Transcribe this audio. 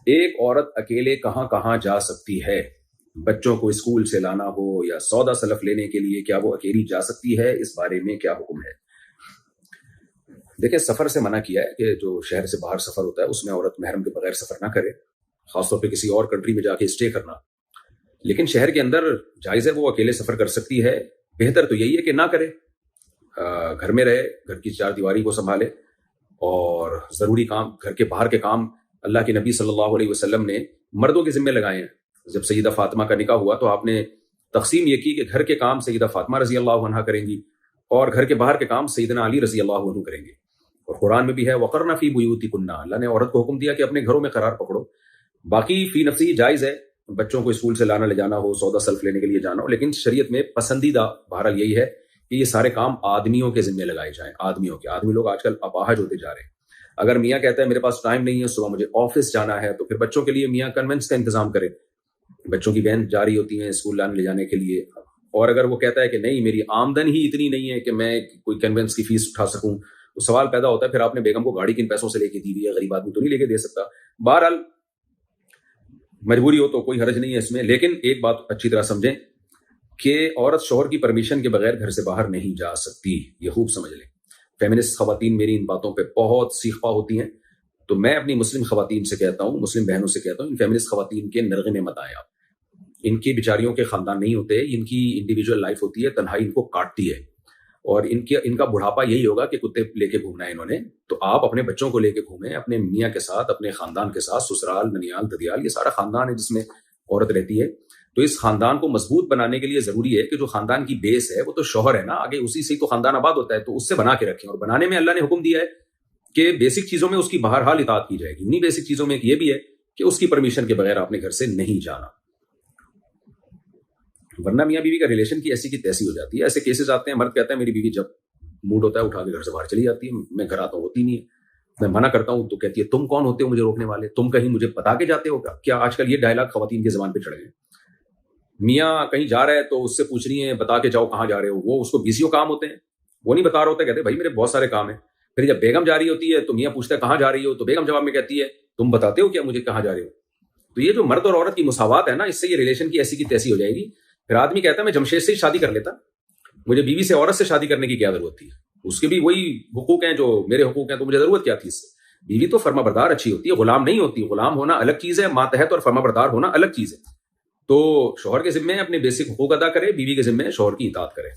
ایک عورت اکیلے کہاں کہاں جا سکتی ہے؟ بچوں کو اسکول سے لانا ہو یا سودا سلف لینے کے لیے کیا وہ اکیلی جا سکتی ہے؟ اس بارے میں کیا حکم ہے؟ دیکھیں، سفر سے منع کیا ہے کہ جو شہر سے باہر سفر ہوتا ہے اس میں عورت محرم کے بغیر سفر نہ کرے، خاص طور پہ کسی اور کنٹری میں جا کے اسٹے کرنا۔ لیکن شہر کے اندر جائز ہے وہ اکیلے سفر کر سکتی ہے۔ بہتر تو یہی ہے کہ نہ کرے، گھر میں رہے، گھر کی چار دیواری کو سنبھالے، اور ضروری کام، گھر کے باہر کے کام اللہ کے نبی صلی اللہ علیہ وسلم نے مردوں کے ذمہ لگائے ہیں۔ جب سیدہ فاطمہ کا نکاح ہوا تو آپ نے تقسیم یہ کی کہ گھر کے کام سیدہ فاطمہ رضی اللہ عنہا کریں گی اور گھر کے باہر کے کام سیدنا علی رضی اللہ عنہ کریں گے۔ اور قرآن میں بھی ہے وَقَرْنَ فِي بُيُوتِكُنَّ، اللہ نے عورت کو حکم دیا کہ اپنے گھروں میں قرار پکڑو۔ باقی فی نفسی جائز ہے بچوں کو اسکول سے لانا لے جانا ہو، سودا سلف لینے کے لیے جانا ہو، لیکن شریعت میں پسندیدہ بہرحال یہی ہے کہ یہ سارے کام آدمیوں کے ذمہ لگائے جائیں۔ آدمی لوگ آج کل اپاہج ہوتے جا رہے ہیں۔ اگر میاں کہتا ہے میرے پاس ٹائم نہیں ہے، صبح مجھے آفس جانا ہے، تو پھر بچوں کے لیے میاں کنوینس کا انتظام کرے۔ بچوں کی وین جاری ہوتی ہیں اسکول لانے لے جانے کے لیے، اور اگر وہ کہتا ہے کہ نہیں میری آمدن ہی اتنی نہیں ہے کہ میں کوئی کنوینس کی فیس اٹھا سکوں، تو سوال پیدا ہوتا ہے پھر آپ نے بیگم کو گاڑی کن پیسوں سے لے کے دی ہوئی ہے؟ غریب آدمی تو نہیں لے کے دے سکتا۔ بہرحال مجبوری ہو تو کوئی حرج نہیں ہے اس میں، لیکن ایک بات اچھی طرح سمجھیں کہ عورت شوہر کی پرمیشن کے بغیر گھر سے باہر نہیں جا سکتی، یہ خوب سمجھ لیں۔ فیمنسٹ خواتین میری ان باتوں پہ بہت سیخپا ہوتی ہیں، تو میں اپنی مسلم خواتین سے کہتا ہوں، مسلم بہنوں سے کہتا ہوں، ان فیمنسٹ خواتین کے نرغے میں مت آئیں آپ۔ ان کی بیچاریوں کے خاندان نہیں ہوتے، ان کی انڈیویجول لائف ہوتی ہے، تنہائی ان کو کاٹتی ہے، اور ان کا بڑھاپا یہی ہوگا کہ کتے لے کے گھومنا ہے انہوں نے۔ تو آپ اپنے بچوں کو لے کے گھومیں، اپنے میاں کے ساتھ، اپنے خاندان کے ساتھ، سسرال، ننیال، ددیال، یہ سارا خاندان ہے جس میں عورت رہتی ہے۔ تو اس خاندان کو مضبوط بنانے کے لیے ضروری ہے کہ جو خاندان کی بیس ہے وہ تو شوہر ہے نا، آگے اسی سے تو خاندان آباد ہوتا ہے، تو اس سے بنا کے رکھیں۔ اور بنانے میں اللہ نے حکم دیا ہے کہ بیسک چیزوں میں اس کی بہرحال اطاعت کی جائے گی۔ انہی بیسک چیزوں میں ایک یہ بھی ہے کہ اس کی پرمیشن کے بغیر آپ نے گھر سے نہیں جانا، ورنہ میاں بیوی کا ریلیشن کی ایسی کی تیسی ہو جاتی ہے۔ ایسے کیسز آتے ہیں، مرد کہتا ہے میری بیوی جب موڈ ہوتا ہے اٹھا کے گھر سے باہر چلی جاتی ہے، میں گھر آتا ہوں ہوتی نہیں ہے، میں منع کرتا ہوں تو کہتی ہے تم کون ہوتے ہو مجھے روکنے والے، تم کہیں مجھے بتا کے جاتے ہو کیا؟ آج کل یہ ڈائلاگ خواتین کے زبان پہ چڑھ گئے۔ میاں کہیں جا رہا ہے تو اس سے پوچھ رہی ہیں بتا کے جاؤ کہاں جا رہے ہو، وہ اس کو بیسیوں کام ہوتے ہیں، وہ نہیں بتا رہا ہوتا، کہتے بھائی میرے بہت سارے کام ہیں۔ پھر جب بیگم جا رہی ہوتی ہے تو میاں پوچھتا ہے کہاں جا رہی ہو، تو بیگم جواب میں کہتی ہے تم بتاتے ہو کیا مجھے کہاں جا رہے ہو؟ تو یہ جو مرد اور عورت کی مساوات ہے نا، اس سے یہ ریلیشن کی ایسی کی تیسی ہو جائے گی۔ پھر آدمی کہتا ہے میں جمشید سے ہی شادی کر لیتا، مجھے بیوی سے عورت سے شادی کرنے کی کیا ضرورت تھی؟ اس کے بھی وہی حقوق ہیں جو میرے حقوق ہیں، تو مجھے ضرورت کیا تھی اس سے؟ بیوی تو فرما بردار اچھی ہوتی ہے، غلام نہیں ہوتی۔ غلام ہونا الگ چیز ہے، ماتحت اور فرما بردار ہونا الگ چیز ہے۔ تو شوہر کے ذمہ اپنے بیسک حقوق ادا کرے، بیوی کے ذمہ شوہر کی اطاعت کرے۔